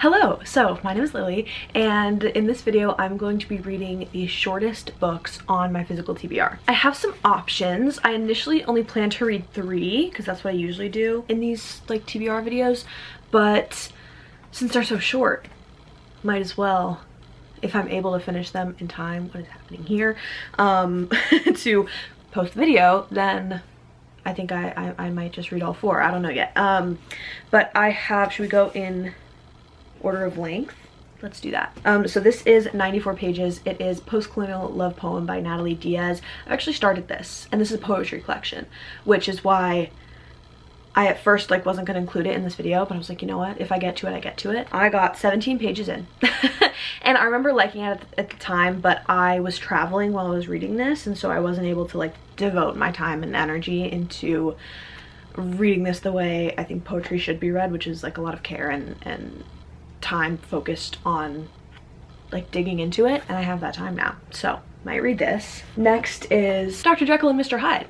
Hello, so my name is Lily, and in this video I'm going to be reading the shortest books on my physical TBR. I have some options. I initially only planned to read 3 because that's what I usually do in these like TBR videos, but since they're so short, might as well, if I'm able to finish them in time, what is happening here, to post the video, then I think I might just read all 4. I don't know yet. But I have, should we go in order of length? Let's do that. So this is 94 pages. It is Postcolonial Love Poem by Natalie Diaz. I've actually started this, and this is a poetry collection, which is why I at first like wasn't gonna include it in this video, but I was like, you know what, if I get to it, I get to it. I got 17 pages in. And I remember liking it at the time, but I was traveling while I was reading this, and so I wasn't able to like devote my time and energy into reading this the way I think poetry should be read, which is like a lot of care and time focused on like digging into it, and I have that time now, so might read this. Next is Dr. Jekyll and Mr. Hyde.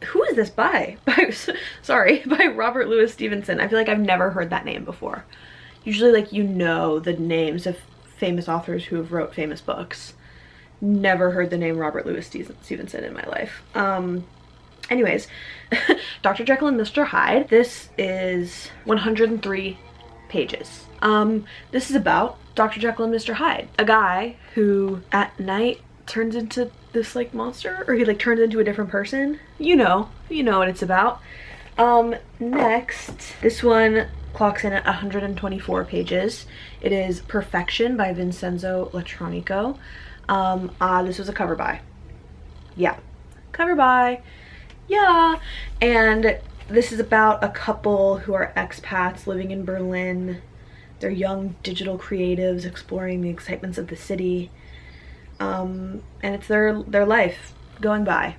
Who is this by? Sorry, by Robert Louis Stevenson. I feel like I've never heard that name before. Usually like you know the names of famous authors who have wrote famous books. Never heard the name Robert Louis Stevenson in my life. Anyways, Dr. Jekyll and Mr. Hyde. This is 103 pages. This is about Dr. Jekyll and Mr. Hyde, a guy who at night turns into this like monster, or he like turns into a different person. You know what it's about. Next, this one clocks in at 124 pages. It is Perfection by Vincenzo Latronico. This was a cover by. Yeah, cover by. Yeah, and this is about a couple who are expats living in Berlin. They're young digital creatives exploring the excitements of the city. And it's their life going by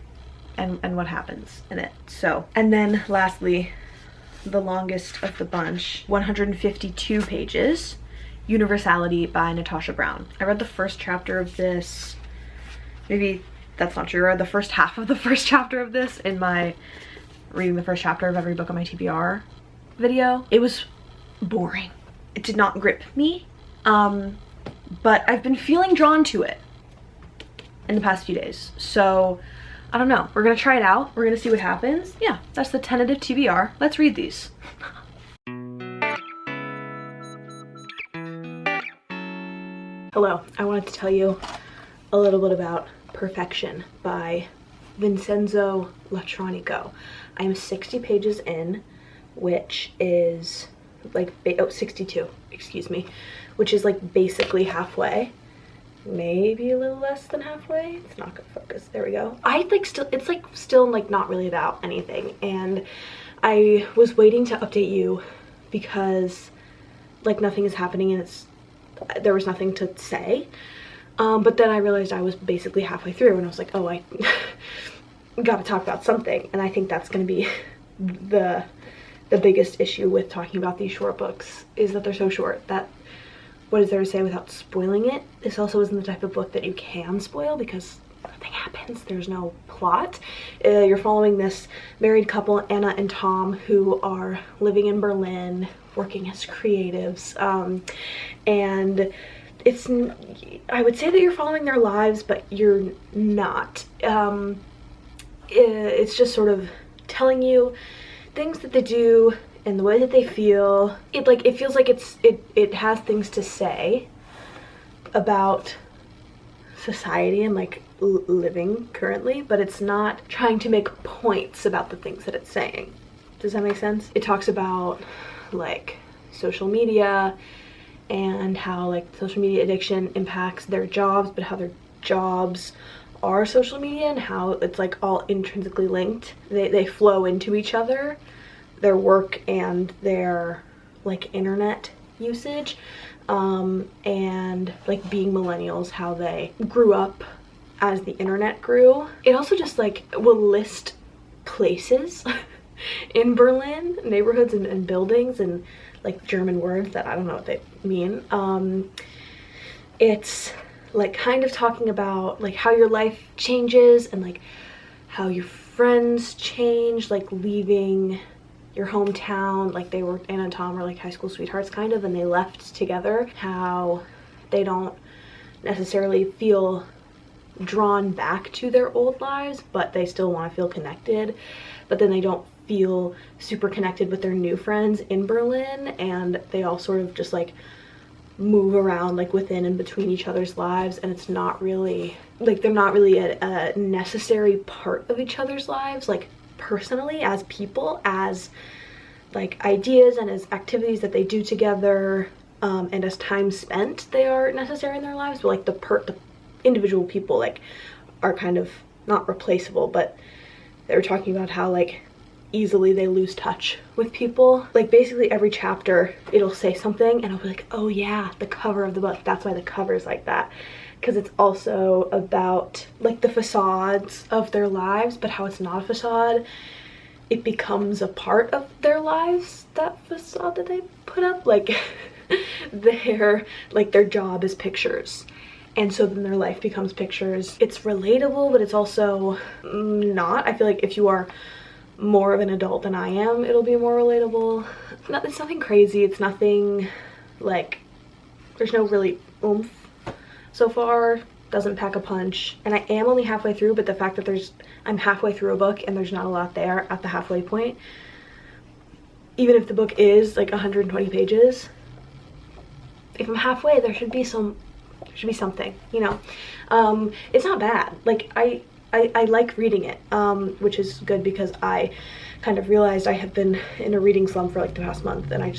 and what happens in it. So, and then lastly, the longest of the bunch, 152 pages, Universality by Natasha Brown. I read the first chapter of this, maybe that's not true, I read the first half of the first chapter of this in my reading the first chapter of every book on my TBR video. It was boring. It did not grip me, but I've been feeling drawn to it in the past few days. So I don't know, we're gonna try it out. We're gonna see what happens. Yeah, that's the tentative TBR. Let's read these. Hello, I wanted to tell you a little bit about Perfection by Vincenzo Latronico. I am 60 pages in, which is like, 62, excuse me, which is like basically halfway. Maybe a little less than halfway. It's not gonna focus. There we go. It's like still like not really about anything, and I was waiting to update you because like nothing is happening and there was nothing to say. But then I realized I was basically halfway through, and I was like, oh, I gotta talk about something. And I think that's gonna be the biggest issue with talking about these short books, is that they're so short that what is there to say without spoiling it? This also isn't the type of book that you can spoil because nothing happens. There's no plot. You're following this married couple, Anna and Tom, who are living in Berlin, working as creatives. And I would say that you're following their lives, but you're not. It's just sort of telling you things that they do and the way that they feel. It feels like it has things to say about society and like living currently, but it's not trying to make points about the things that it's saying. Does that make sense? It talks about like social media and how like social media addiction impacts their jobs, but how their jobs are social media and how it's like all intrinsically linked. They flow into each other, their work and their like internet usage, and like being millennials, how they grew up as the internet grew. It also just like will list places in Berlin, neighborhoods and buildings, and like German words that I don't know what they mean. It's like kind of talking about like how your life changes and like how your friends change, like leaving your hometown, like they were, Anna and Tom were like high school sweethearts kind of, and they left together, how they don't necessarily feel drawn back to their old lives, but they still want to feel connected, but then they don't feel super connected with their new friends in Berlin, and they all sort of just like move around like within and between each other's lives, and it's not really like they're not really a necessary part of each other's lives, like personally, as people, as like ideas and as activities that they do together, and as time spent, they are necessary in their lives, but like the individual people like are kind of not replaceable. But they were talking about how like easily they lose touch with people. Like basically every chapter it'll say something and I'll be like, oh yeah, the cover of the book, that's why the cover is like that, because it's also about like the facades of their lives, but how it's not a facade, it becomes a part of their lives, that facade that they put up. Like their job is pictures, and so then their life becomes pictures. It's relatable, but it's also not. I feel like if you are more of an adult than I am, it'll be more relatable. It's nothing crazy, it's nothing like, there's no really oomph so far, doesn't pack a punch, and I am only halfway through, but the fact that I'm halfway through a book and there's not a lot there at the halfway point, even if the book is like 120 pages, if I'm halfway, there should be something, you know. It's not bad. Like I like reading it, which is good, because I kind of realized I have been in a reading slump for like the past month, and I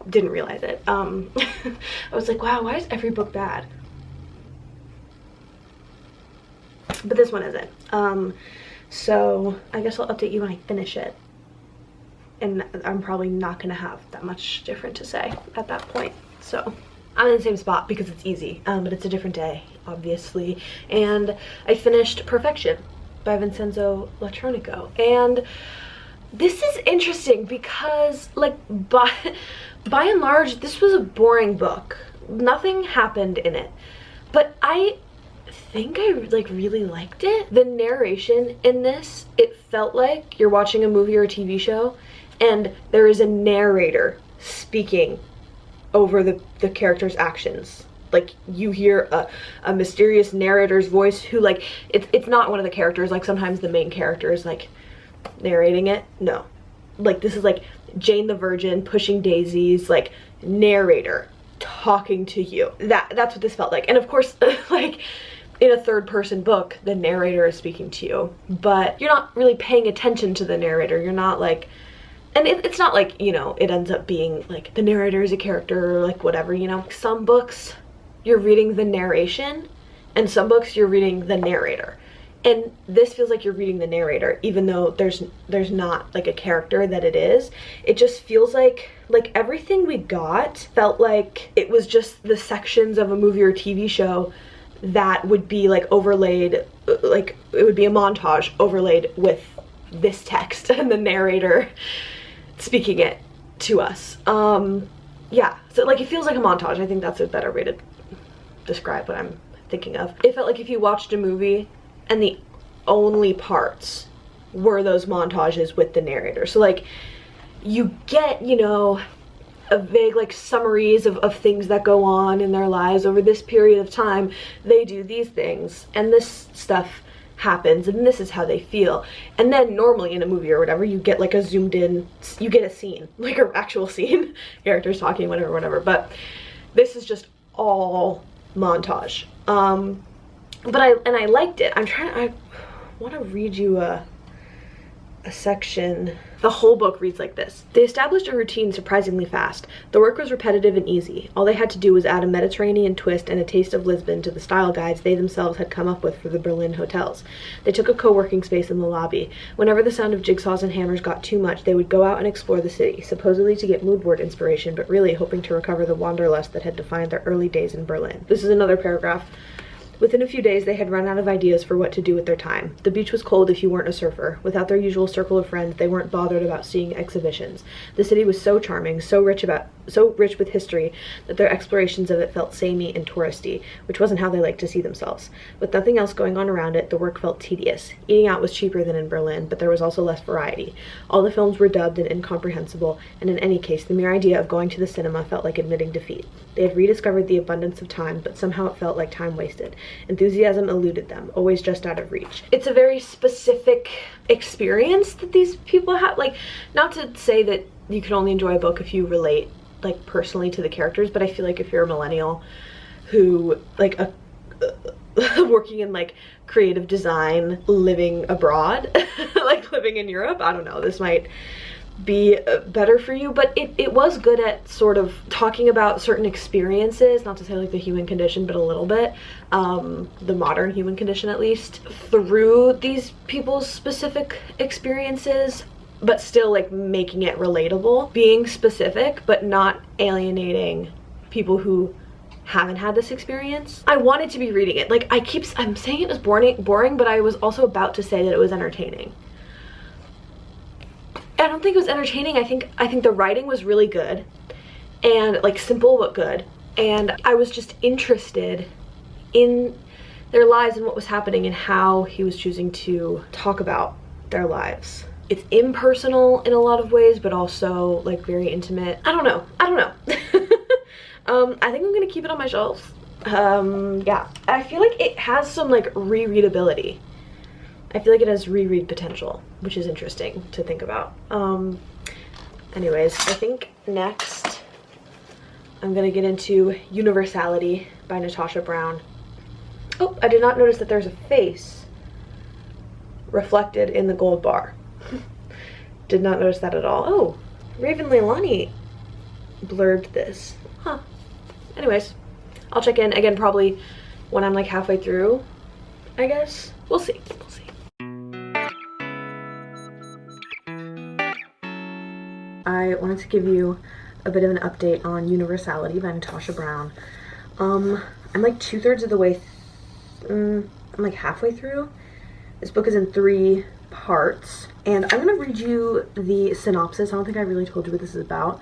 didn't realize it. I was like, wow, why is every book bad? But this one isn't. So I guess I'll update you when I finish it, and I'm probably not gonna have that much different to say at that point. So I'm in the same spot because it's easy, but it's a different day, obviously. And I finished Perfection by Vincenzo Latronico, and this is interesting because like by and large this was a boring book. Nothing happened in it, but I think I like really liked it. The narration in this, it felt like you're watching a movie or a TV show and there is a narrator speaking over the character's actions. Like you hear a mysterious narrator's voice who like, it's not one of the characters, like sometimes the main character is like narrating it. No, like this is like Jane the Virgin pushing daisies, like narrator talking to you. That's what this felt like. And of course like in a third person book, the narrator is speaking to you, but you're not really paying attention to the narrator. You're not like, and it's not like, you know, it ends up being like the narrator is a character or like whatever, you know. Some books you're reading the narration, and some books you're reading the narrator. And this feels like you're reading the narrator, even though there's not like a character that it is. It just feels like everything we got felt like it was just the sections of a movie or TV show that would be like overlaid, like it would be a montage overlaid with this text and the narrator speaking it to us. Yeah, so like it feels like a montage. I think that's a better way to describe what I'm thinking of. It felt like if you watched a movie and the only parts were those montages with the narrator. So like you get, you know, a vague like summaries of things that go on in their lives over this period of time. They do these things and this stuff happens and this is how they feel. And then normally in a movie or whatever, you get like a zoomed in, you get a scene, like an actual scene, characters talking, whatever. But this is just all montage. But I liked it. I want to read you a section. The whole book reads like this. They established a routine surprisingly fast. The work was repetitive and easy. All they had to do was add a Mediterranean twist and a taste of Lisbon to the style guides they themselves had come up with for the Berlin hotels. They took a co-working space in the lobby. Whenever the sound of jigsaws and hammers got too much, they would go out and explore the city, supposedly to get mood board inspiration, but really hoping to recover the wanderlust that had defined their early days in Berlin. This is another paragraph. Within a few days, they had run out of ideas for what to do with their time. The beach was cold if you weren't a surfer. Without their usual circle of friends, they weren't bothered about seeing exhibitions. The city was so charming, so rich so rich with history that their explorations of it felt samey and touristy, which wasn't how they liked to see themselves. With nothing else going on around it, the work felt tedious. Eating out was cheaper than in Berlin, but there was also less variety. All the films were dubbed and incomprehensible, and in any case, the mere idea of going to the cinema felt like admitting defeat. They had rediscovered the abundance of time, but somehow it felt like time wasted. Enthusiasm eluded them, always just out of reach. It's a very specific experience that these people have. Like, not to say that you can only enjoy a book if you relate like personally to the characters, but I feel like if you're a millennial who like working in like creative design, living abroad, like living in Europe, I don't know, this might be better for you. But it was good at sort of talking about certain experiences, not to say like the human condition, but a little bit, the modern human condition at least, through these people's specific experiences, but still like making it relatable, being specific but not alienating people who haven't had this experience. I wanted to be reading it. Like I'm saying it was boring, but I was also about to say that it was entertaining. I don't think it was entertaining. I think the writing was really good and like simple but good, and I was just interested in their lives and what was happening and how he was choosing to talk about their lives. It's impersonal in a lot of ways, but also like very intimate. I don't know. I think I'm gonna keep it on my shelves. Yeah, I feel like it has some like rereadability. I feel like it has reread potential, which is interesting to think about. Anyways, I think next I'm gonna get into Universality by Natasha Brown. Oh, I did not notice that there's a face reflected in the gold bar. Did not notice that at all. Oh, Raven Leilani blurbed this. Huh. Anyways, I'll check in again probably when I'm like halfway through, I guess. We'll see. We'll see. I wanted to give you a bit of an update on Universality by Natasha Brown. I'm like 2/3 of the way, I'm like halfway through. This book is in 3 parts, and I'm gonna read you the synopsis. I don't think I really told you what this is about,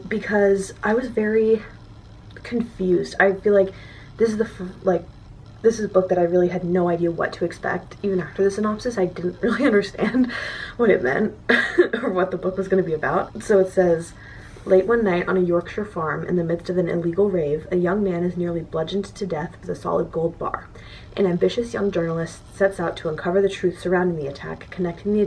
because I was very confused. I feel like this is this is a book that I really had no idea what to expect. Even after the synopsis, I didn't really understand what it meant or what the book was going to be about. So it says, late one night on a Yorkshire farm in the midst of an illegal rave, a young man is nearly bludgeoned to death with a solid gold bar. An ambitious young journalist sets out to uncover the truth surrounding the attack, connecting the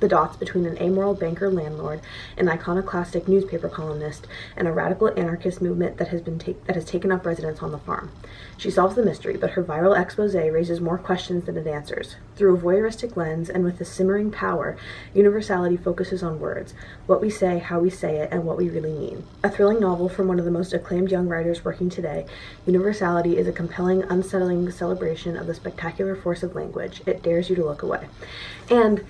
dots between an amoral banker landlord, an iconoclastic newspaper columnist, and a radical anarchist movement that has taken up residence on the farm. She solves the mystery, but her viral expose raises more questions than it answers. Through a voyeuristic lens and with a simmering power, Universality focuses on words, what we say, how we say it, and what we really mean. A thrilling novel from one of the most acclaimed young writers working today, Universality is a compelling, unsettling celebration of the spectacular force of language. It dares you to look away. And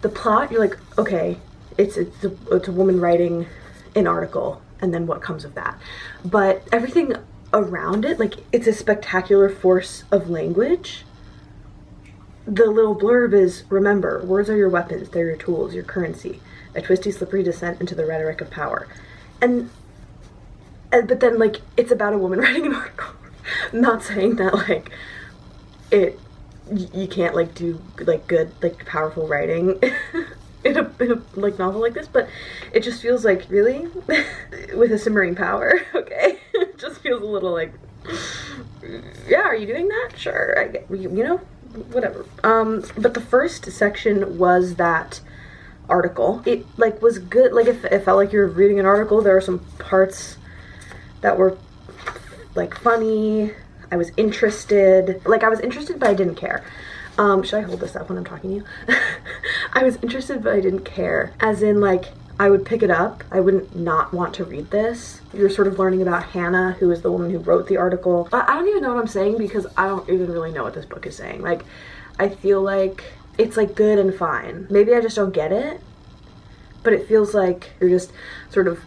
the plot, you're like, okay, it's a woman writing an article, and then what comes of that? But everything around it, like, it's a spectacular force of language. The little blurb is, remember, words are your weapons, they're your tools, your currency, a twisty, slippery descent into the rhetoric of power. But then, like, it's about a woman writing an article. I'm not saying that, like, you can't, like, do, like, good, like, powerful writing in a like, novel like this, but it just feels like, really? With a simmering power, okay? It just feels a little like, yeah, are you doing that? Sure, you know, whatever. But the first section was that article. It, like, was good. Like, it felt like you were reading an article. There were some parts that were, like, funny. I was interested. Like, I was interested, but I didn't care. Should I hold this up when I'm talking to you? I was interested, but I didn't care. As in, like, I would pick it up. I wouldn't not want to read this. You're sort of learning about Hannah, who is the woman who wrote the article. I don't even know what I'm saying because I don't even really know what this book is saying. Like, I feel like it's, like, good and fine. Maybe I just don't get it, but it feels like you're just sort of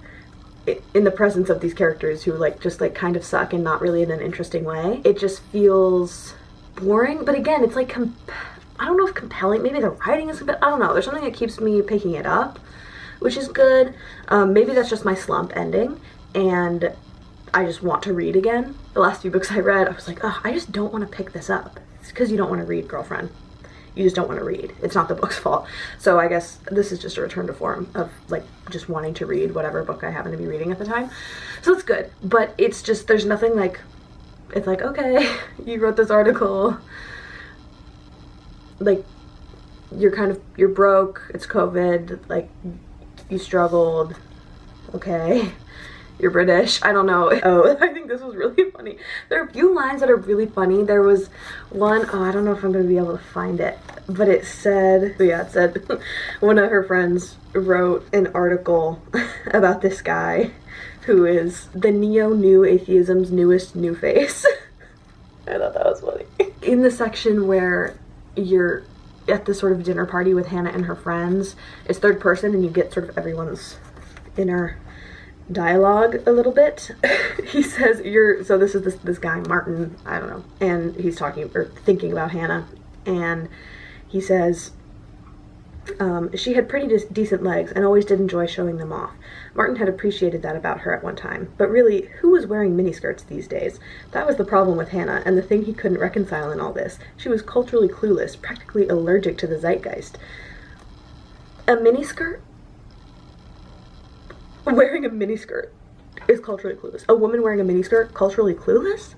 in the presence of these characters who, like, just, like, kind of suck and not really in an interesting way. It just feels boring, but again, it's like, I don't know if compelling, maybe the writing is a bit, I don't know, there's something that keeps me picking it up, which is good. Maybe that's just my slump ending, and I just want to read again. The last few books I read, I was like, oh, I just don't want to pick this up. It's because you don't want to read, girlfriend. You just don't want to read. It's not the book's fault. So I guess this is just a return to form of like just wanting to read whatever book I happen to be reading at the time. So it's good, but it's just, there's nothing like, it's like, okay, you wrote this article, like you're broke, it's COVID, like you struggled, okay, you're British, I don't know. Oh, I think this was really funny. There are a few lines that are really funny. There was one, oh, I don't know if I'm gonna be able to find it, but it said, one of her friends wrote an article about this guy who is the neo-new atheism's newest new face. I thought that was funny. In the section where you're at this sort of dinner party with Hannah and her friends, it's third person and you get sort of everyone's inner dialogue a little bit. He says, so this is this guy, Martin, I don't know, and he's talking or thinking about Hannah, and he says, she had pretty decent legs and always did enjoy showing them off. Martin had appreciated that about her at one time, but really, who was wearing miniskirts these days? That was the problem with Hannah, and the thing he couldn't reconcile in all this. She was culturally clueless, practically allergic to the zeitgeist. A miniskirt? Wearing a miniskirt is culturally clueless. A woman wearing a miniskirt, culturally clueless?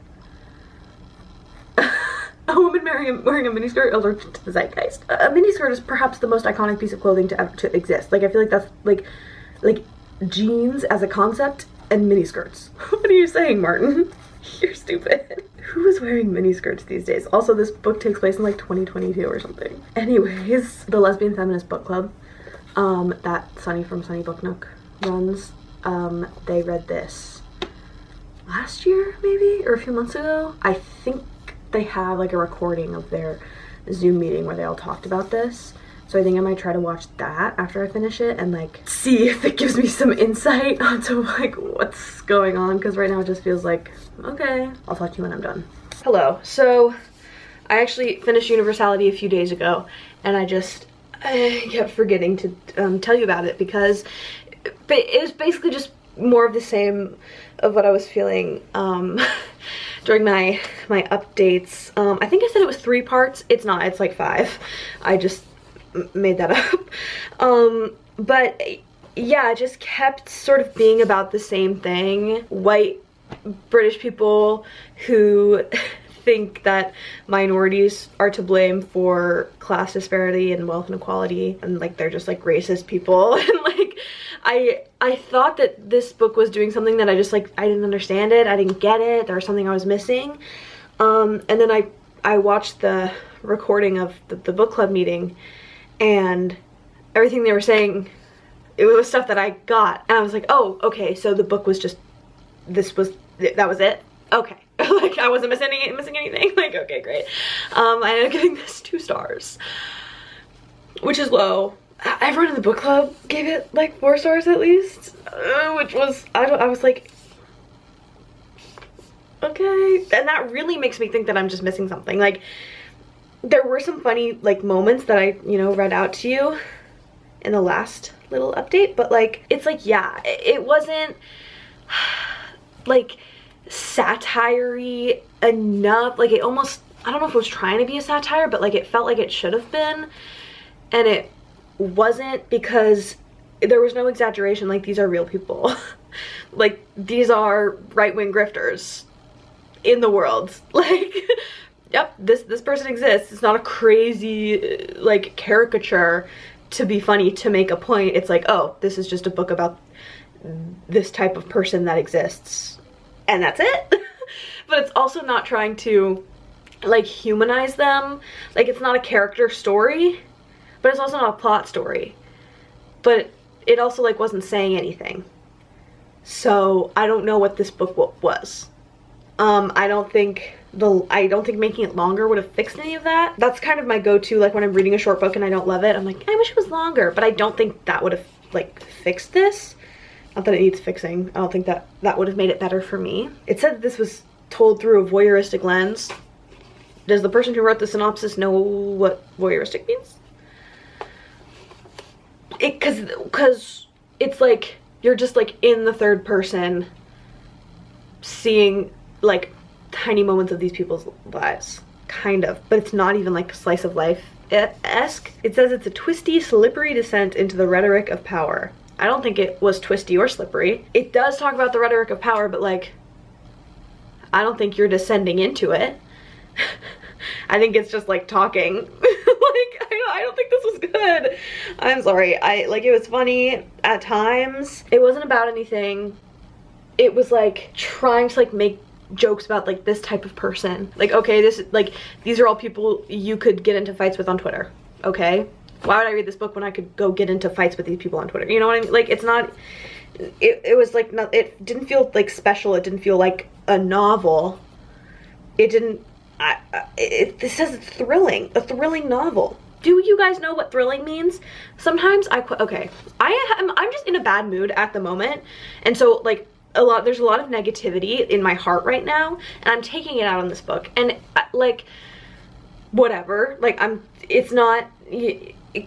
A woman wearing a miniskirt, allergic to the zeitgeist. A miniskirt is perhaps the most iconic piece of clothing to ever exist. Like, I feel like that's like jeans as a concept and miniskirts. What are you saying, Martin? You're stupid. Who is wearing miniskirts these days? Also, this book takes place in like 2022 or something. Anyways, the Lesbian Feminist Book Club, that Sunny from Sunny Book Nook runs, they read this last year maybe, or a few months ago. I think they have like a recording of their Zoom meeting where they all talked about this, so I think I might try to watch that after I finish it and like see if it gives me some insight onto like what's going on, because right now it just feels like, okay, I'll talk to you when I'm done. Hello. So I actually finished Universality a few days ago, and I kept forgetting to tell you about it because it was basically just more of the same of what I was feeling during my updates. I think I said it was 3 parts. It's not, it's like 5. I just made that up. But yeah, it just kept sort of being about the same thing. White British people who think that minorities are to blame for class disparity and wealth inequality, and like they're just like racist people. And like I thought that this book was doing something that I didn't understand it, I didn't get it, there was something I was missing. And then I watched the recording of the book club meeting, and everything they were saying, it was stuff that I got, and I was like, oh, okay, so the book was just, that was it? Okay. Like, I wasn't missing anything. Like, okay, great. I ended up giving this 2 stars, which is low. Everyone in the book club gave it like 4 stars at least, which was, I was like, okay. And that really makes me think that I'm just missing something. Like, there were some funny like moments that I, read out to you in the last little update, but like, it's like, yeah, it wasn't like satire-y enough. Like, it almost, I don't know if it was trying to be a satire, but like it felt like it should have been, and it wasn't, because there was no exaggeration. Like, these are real people. Like, these are right-wing grifters in the world. Like, yep, this person exists. It's not a crazy like caricature to be funny, to make a point. It's like, oh, this is just a book about this type of person that exists, and that's it. But it's also not trying to like humanize them. Like, it's not a character story, but it's also not a plot story, but it also like wasn't saying anything. So I don't know what this book was. I don't think making it longer would have fixed any of that. That's kind of my go-to, like when I'm reading a short book and I don't love it, I'm like, I wish it was longer, but I don't think that would have like fixed this. Not that it needs fixing. I don't think that would have made it better for me. It said that this was told through a voyeuristic lens. Does the person who wrote the synopsis know what voyeuristic means? Because it's like you're just like in the third person seeing like tiny moments of these people's lives, kind of, but it's not even like slice of life-esque. It says it's a twisty, slippery descent into the rhetoric of power. I don't think it was twisty or slippery. It does talk about the rhetoric of power, but like, I don't think you're descending into it. I think it's just like talking. Like, I don't think this was good. I'm sorry. It was funny at times. It wasn't about anything. It was like trying to like make jokes about like this type of person. Like, okay, this like these are all people you could get into fights with on Twitter. Okay? Why would I read this book when I could go get into fights with these people on Twitter? You know what I mean? Like, it's not, it was like, not, it didn't feel like special. It didn't feel like a novel. It didn't, it says it's thrilling, a thrilling novel. Do you guys know what thrilling means? Sometimes okay, I'm just in a bad mood at the moment. And so like there's a lot of negativity in my heart right now, and I'm taking it out on this book. And like, whatever, like it's not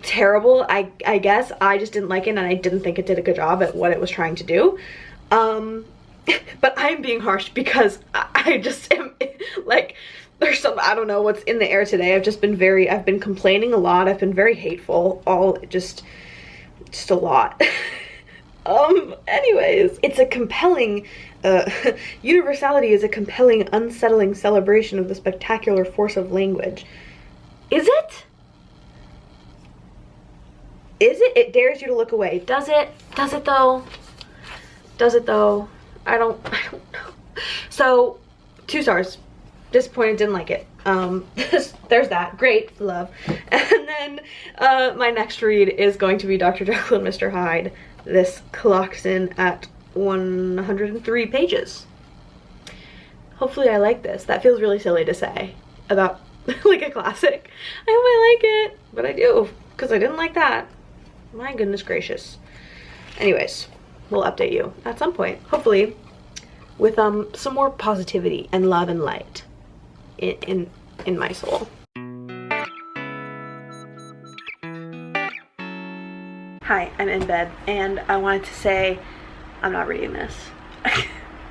terrible, I guess. I just didn't like it, and I didn't think it did a good job at what it was trying to do. But I'm being harsh because I just am like, there's some, I don't know what's in the air today. I've been complaining a lot. I've been very hateful, just a lot. Anyways, it's a compelling, Universality is a compelling, unsettling celebration of the spectacular force of language. Is it? Is it? It dares you to look away. Does it? Does it though? Does it though? I don't know. So, 2 stars. Disappointed, didn't like it. There's that. Great, love. And then my next read is going to be Dr. Jekyll and Mr. Hyde. This clocks in at 103 pages. Hopefully I like this. That feels really silly to say about like a classic. I hope I like it, but I do, because I didn't like that. My goodness gracious. Anyways, we'll update you at some point, hopefully with some more positivity and love and light in my soul. Hi, I'm in bed, and I wanted to say I'm not reading this.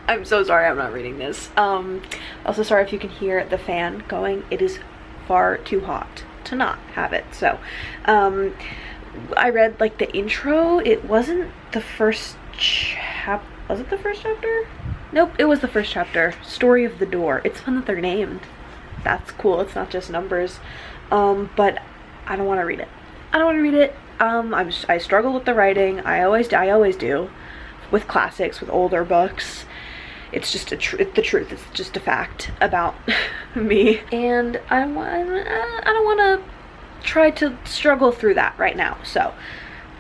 I'm so sorry I'm not reading this. Also sorry if you can hear the fan going. It is far too hot to not have it. So I read like the intro. It wasn't the first was it the first chapter? Nope, it was the first chapter. Story of the Door. It's fun that they're named. That's cool. It's not just numbers. But I don't want to read it. I don't want to read it. I struggle with the writing. I always do with classics, with older books. It's just the truth. It's just a fact about me, and I don't want to try to struggle through that right now. So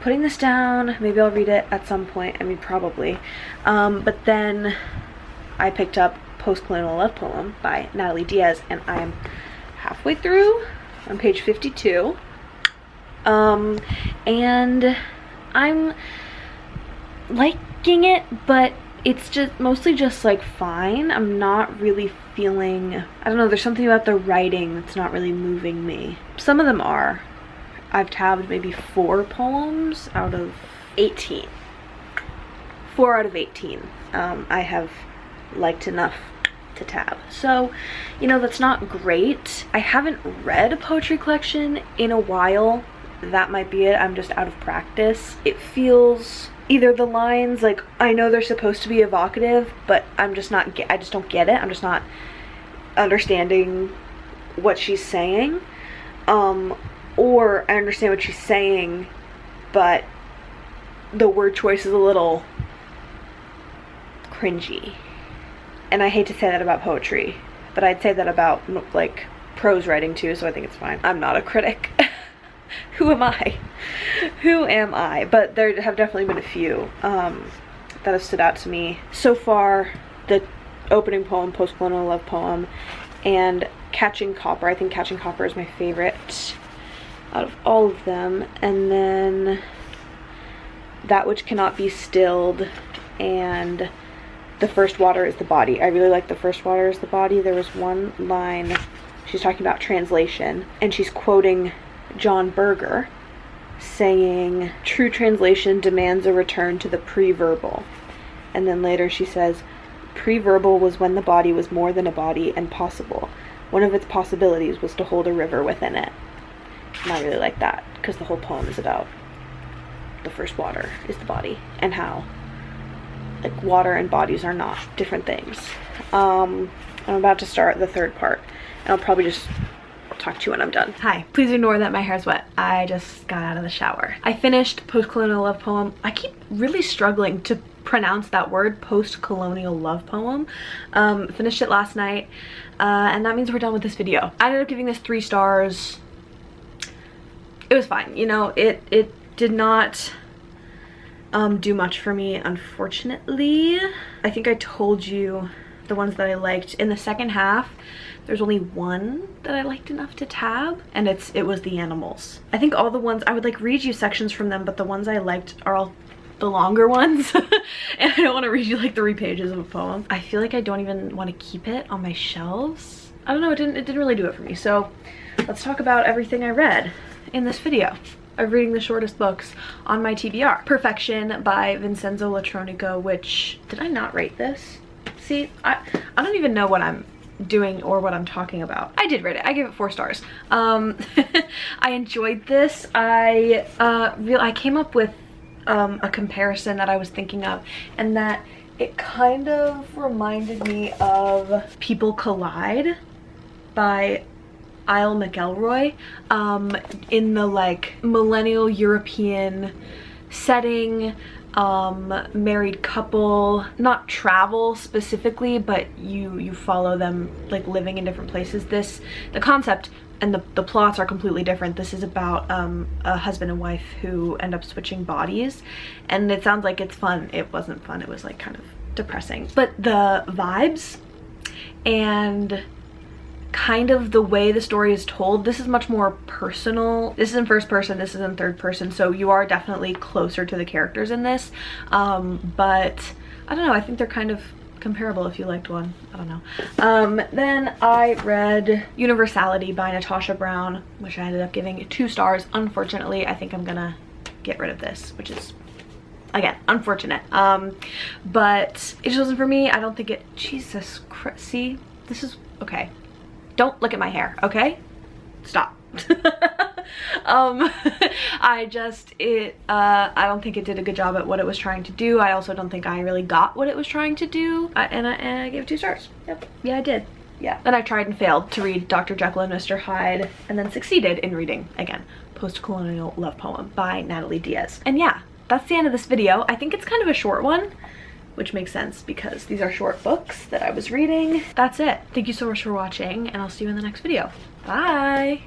putting this down, maybe I'll read it at some point. I mean, probably. But then I picked up Postcolonial Love Poem by Natalie Diaz, and I'm halfway through on page 52. And I'm liking it, but it's just mostly just like fine. I'm not really feeling, I don't know, there's something about the writing that's not really moving me. Some of them are. I've tabbed maybe 4 poems out of 18. 4 out of 18 I have liked enough to tab. So, you know, that's not great. I haven't read a poetry collection in a while. That might be it. I'm just out of practice. It feels either the lines, like, I know they're supposed to be evocative, but I'm just not, I just don't get it. I'm just not understanding what she's saying. Or I understand what she's saying, but the word choice is a little cringy. And I hate to say that about poetry, but I'd say that about like prose writing too, so I think it's fine. I'm not a critic. Who am I? Who am I? But there have definitely been a few that have stood out to me. So far, the opening poem, Postcolonial Love Poem, and Catching Copper. I think Catching Copper is my favorite out of all of them. And then That Which Cannot Be Stilled and The First Water is the Body. I really like The First Water is the Body. There was one line, she's talking about translation, and she's quoting John Berger, saying true translation demands a return to the pre-verbal. And then later she says, pre-verbal was when the body was more than a body and possible. One of its possibilities was to hold a river within it. And I really like that, because the whole poem is about the first water is the body, and how like water and bodies are not different things. I'm about to start the third part, and I'll probably just talk to you when I'm done. Hi, please ignore that my hair's wet. I just got out of the shower. I finished Postcolonial Love Poem. I keep really struggling to pronounce that word, Postcolonial Love Poem. Finished it last night, and that means we're done with this video. I ended up giving this 3 stars. It was fine, you know, it did not do much for me, unfortunately. I think I told you the ones that I liked. In the second half, there's only one that I liked enough to tab, and it was the animals. I think all the ones, I would like read you sections from them, but the ones I liked are all the longer ones. And I don't want to read you like 3 pages of a poem. I feel like I don't even want to keep it on my shelves. I don't know, it didn't really do it for me. So let's talk about everything I read in this video of reading the shortest books on my TBR. Perfection by Vincenzo Latronico, which, did I not rate this? See, I don't even know what I'm doing or what I'm talking about. I did rate it. I gave it 4 stars. I enjoyed this. I came up with a comparison that I was thinking of, and that it kind of reminded me of People Collide by Isle McElroy, in the like millennial European setting, married couple, not travel specifically, but you follow them like living in different places. The concept and the plots are completely different. This is about a husband and wife who end up switching bodies, and it sounds like it's fun. It wasn't fun. It was like kind of depressing, but the vibes and kind of the way the story is told, this is much more personal. This is in first person, this is in third person, so you are definitely closer to the characters in this, but I don't know, I think they're kind of comparable if you liked one. I don't know. Then I read Universality by Natasha Brown, which I ended up giving 2 stars. Unfortunately, I think I'm gonna get rid of this, which is, again, unfortunate. But it just wasn't for me. I don't think it, Jesus Christ, see, this is, okay. Don't look at my hair, okay? Stop. I don't think it did a good job at what it was trying to do. I also don't think I really got what it was trying to do. And I gave it 2 stars. Yep. Yeah, I did. Yeah. Then I tried and failed to read Dr. Jekyll and Mr. Hyde, and then succeeded in reading, again, Postcolonial Love Poem by Natalie Diaz. And yeah, that's the end of this video. I think it's kind of a short one, which makes sense because these are short books that I was reading. That's it. Thank you so much for watching, and I'll see you in the next video. Bye!